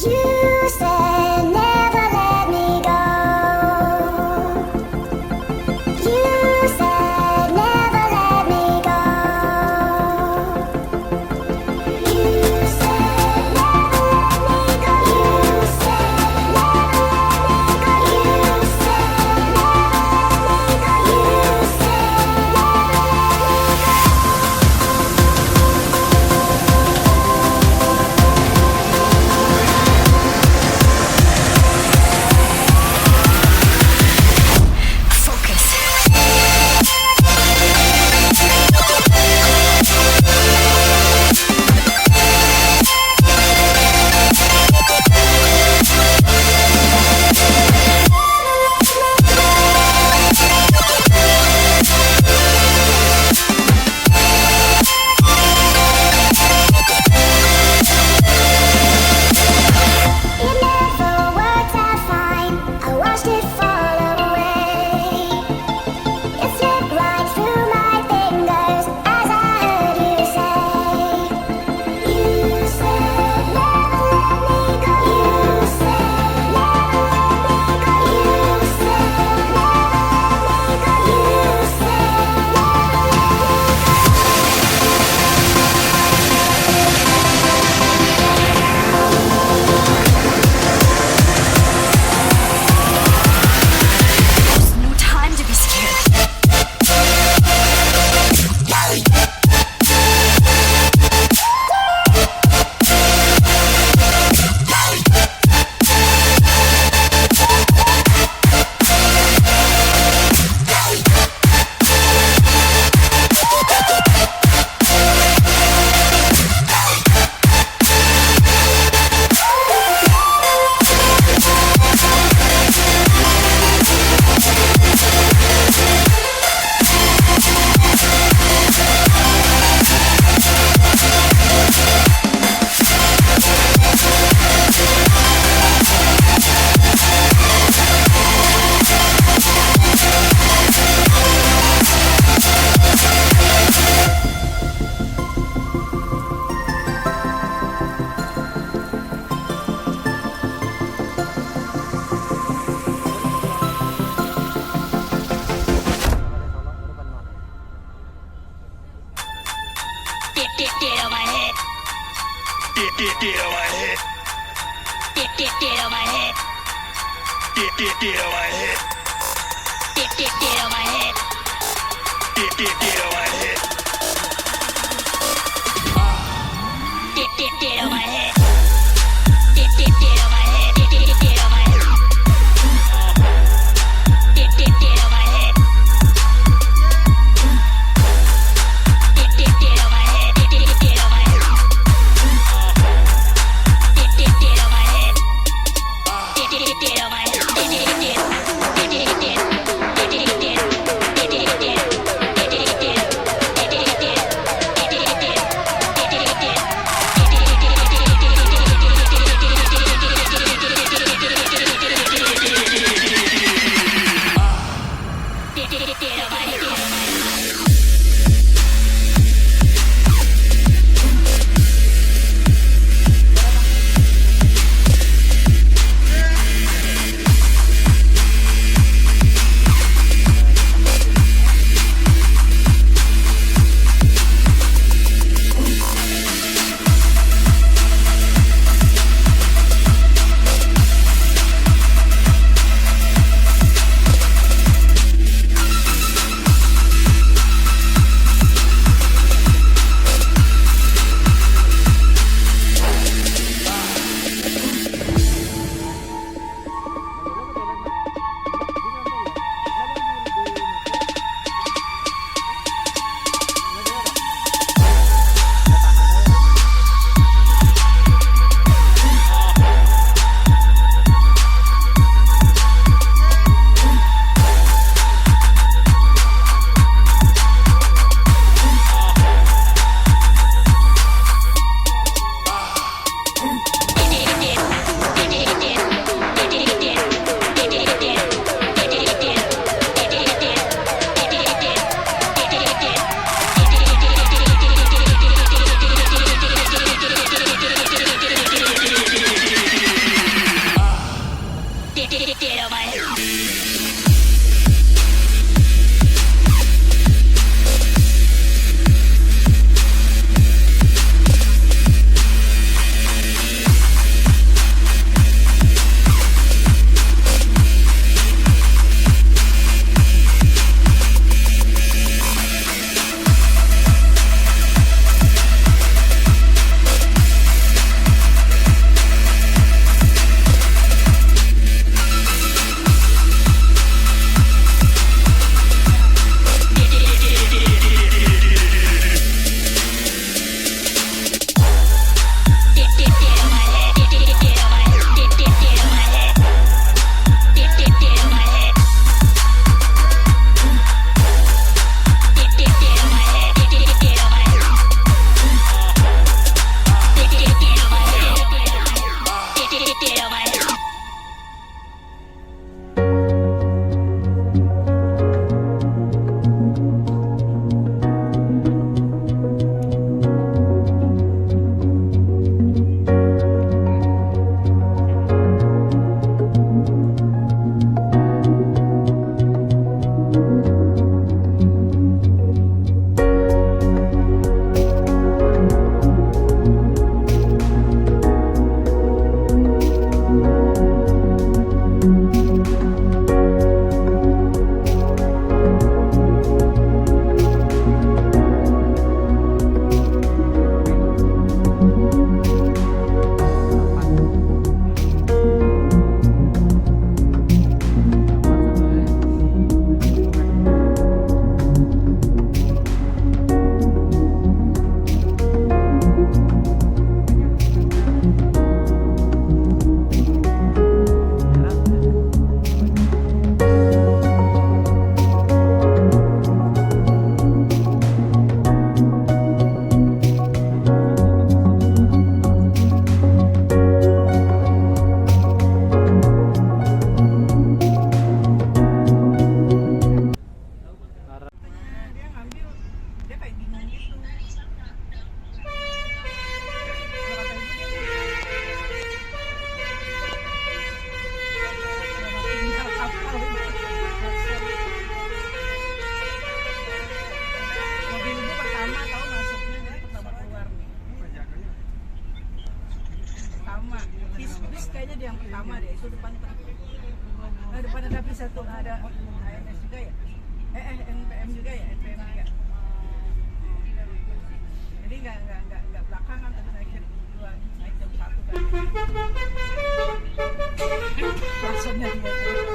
You said never let me go. You said never let me go. You said never let me go. You said never let me go. You said never let me go. You said it never worked out fine. I watched it fall away. It slipped right through my fingers as I heard you say. You said never let me go. You said never let me go. You said never let me go. You said There's no time to be scared. Get on my head. Get on my head. Get on my head. Get on my head. Get on my head. Get on my head. Get on my head. Get on my head. Get on my head. Get on my head. bis kayaknya dia yang pertama deh, itu depan ada bis satu, ada ANS juga ya, NPM juga ya, NPM juga. Jadi nggak belakangan, tapi naik duluan, naik jam 1 kan. Rasanya dia tuh.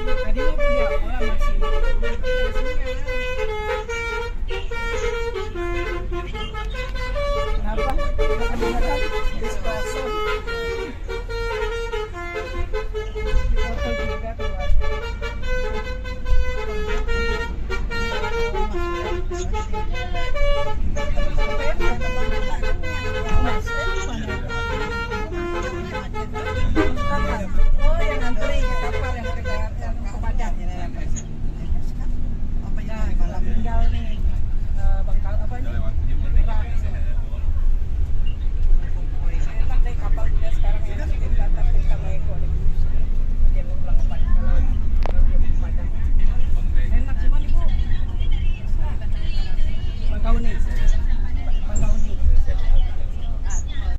Tadi mau dia masih. Kenapa? Kedengaran espresso. Foto juga keluar. Oh, yang ngantri kapal yang ke Padang. Apa ya? Malam tinggal nih.